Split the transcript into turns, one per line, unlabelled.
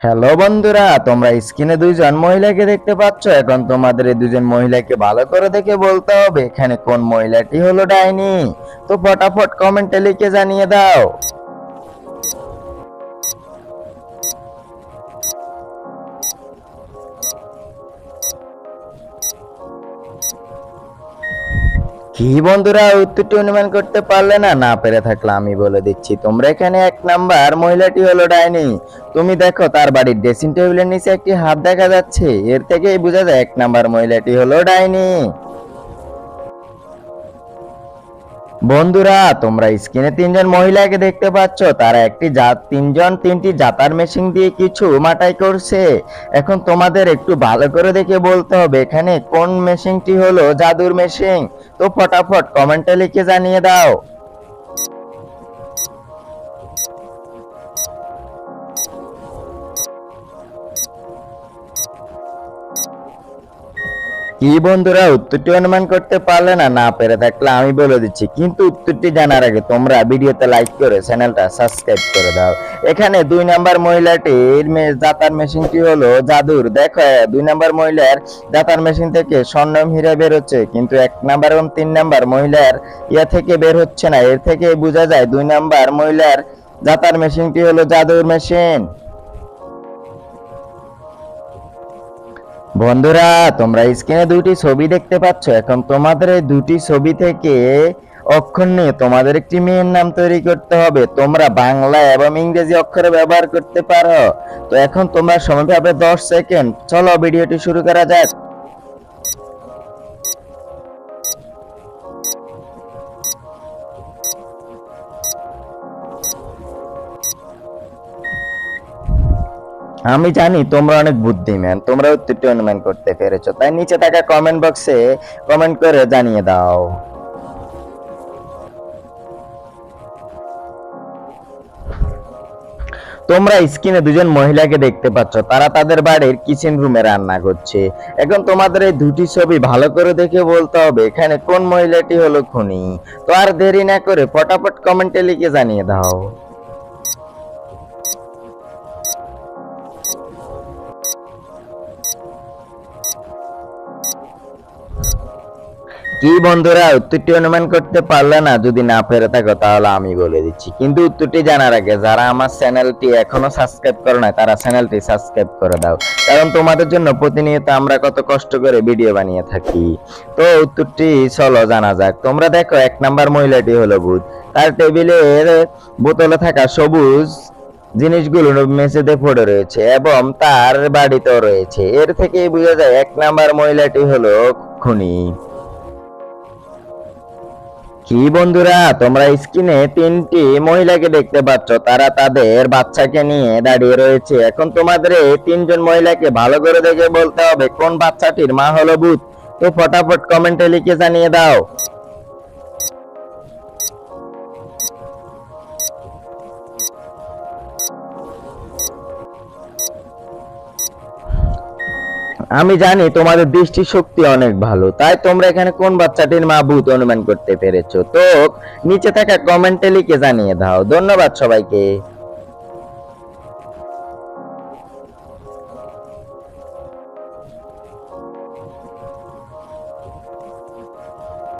Hello বন্ধুরা, তোমরা স্ক্রিনে দুইজন মহিলাকে দেখতে পাচ্ছ। এখন তোমাদের এই দুজন মহিলাকে ভালো করে দেখে বলতে হবে এখানে কোন মহিলাটি হলো ডাইনি। তো ফটাফট কমেন্টে লিখে জানিয়ে দাও। কি বন্ধুরা, উত্তরটি অনুমান করতে পারলে না? না পেরে থাকলে আমি বলে দিচ্ছি। তোমরা এখানে এক নাম্বার মহিলাটি হলো ডাইনি। তুমি দেখো তার বাড়ির ড্রেসিং টেবিলের নিচে একটি হাত দেখা যাচ্ছে, এর থেকেই বোঝা যায় এক নাম্বার মহিলাটি হলো ডাইনি। বন্ধুরা, তোমরা স্ক্রিনে তিনজন মহিলাকে দেখতে পাচ্ছ। তারা তিনটি জাতার মেশিন দিয়ে কিছু মাটাই করছে। এখন তোমাদের একটু ভালো করে দেখে বলতে হবে এখানে কোন মেশিনটি হলো জাদুর মেশিন। তো ফটাফট কমেন্টে লিখে জানিয়ে দাও। কি বন্ধুরা, উত্তরটি অনুমান করতে পারলে না? না পেরে থাকলে আমি বলে দিচ্ছি। কিন্তু উত্তরটি জানার আগে তোমরা ভিডিওতে লাইক করে চ্যানেলটা সাবস্ক্রাইব করে দাও। এখানে দুই নাম্বার মহিলাটির দাতার মেশিনটি হলো জাদুর। দেখো, দুই নাম্বার মহিলার দাতার মেশিন থেকে স্বর্ণ হীরা বের হচ্ছে, কিন্তু এক নাম্বার এবং তিন নাম্বার মহিলার ইয়া থেকে বের হচ্ছে না। এর থেকে বোঝা যায় দুই নাম্বার মহিলার দাতার মেশিনটি হলো জাদুর মেশিন। বন্ধুরা, তোমরা স্ক্রিনে দুটি ছবি দেখতে পাচ্ছ। এখন তোমাদের এই দুটি ছবি থেকে অক্ষর নিয়ে তোমাদের একটি মেয়ের নাম তৈরি করতে হবে। তোমরা বাংলা এবং ইংরেজি অক্ষরে ব্যবহার করতে পারো। তো এখন তোমরা সময় পাবে 10 সেকেন্ড। চলো ভিডিওটি শুরু করা যাক। আমি জানি তোমরা অনেক বুদ্ধিমান, তোমরা উত্তরটি অনুমান করতে পেরেছো। তাই নিচে থাকা কমেন্ট বক্সে কমেন্ট করে জানিয়ে দাও। তোমরা স্ক্রিনে দুজন মহিলাকে দেখতে পাচ্ছ। তারা তাদের বাড়ির কিচেন রুমে রান্না করছে। এখন তোমাদের এই দুটি ছবি ভালো করে দেখে বলতে হবে এখানে কোন মহিলাটি হলো খুনি। তো আর দেরি না করে ফটাফট কমেন্টে লিখে জানিয়ে দাও। কি বন্ধুরা, উত্তরটি অনুমান করতে পারলে না? যদি না পেরে থাকো তাহলে আমি বলে দিচ্ছি। কিন্তু উত্তরটি জানার আগে যারা আমার চ্যানেলটি এখনো সাবস্ক্রাইব করো না তারা চ্যানেলটি সাবস্ক্রাইব করে দাও, কারণ তোমাদের জন্য প্রতিনিয়ত আমরা কত কষ্ট করে ভিডিও বানিয়ে থাকি। তো উত্তরটি চলো জানা যাক। তোমরা দেখো এক নাম্বার মহিলাটি হলো ভূত। তার টেবিলের বোতলে থাকা সবুজ জিনিসগুলো মেঝেতে পড়ে রয়েছে এবং তার বাড়িতেও রয়েছে। এর থেকেই বোঝা যায় এক নাম্বার মহিলাটি হলো খুনি। কি বন্ধুরা, তোমরা স্ক্রিনে তিনটি মহিলাকে দেখতে পাচ্ছ। তারা তাদের বাচ্চাকে নিয়ে দাঁড়িয়ে রয়েছে। এখন তোমাদের এই তিনজন মহিলাকে ভালো করে দেখে বলতে হবে কোন বাচ্চাটির মা হলো ভূত। তো ফটাফট কমেন্টে লিখে জানিয়ে দাও। আমি জানি তোমাদের দৃষ্টি শক্তি অনেক ভালো, তাই তোমরা এখানে কোন বাচ্চাটির মা ভূত অনুমান করতে পেরেছো। তো নিচে থাকা কমেন্টে লিখে জানিয়ে দাও। ধন্যবাদ সবাইকে।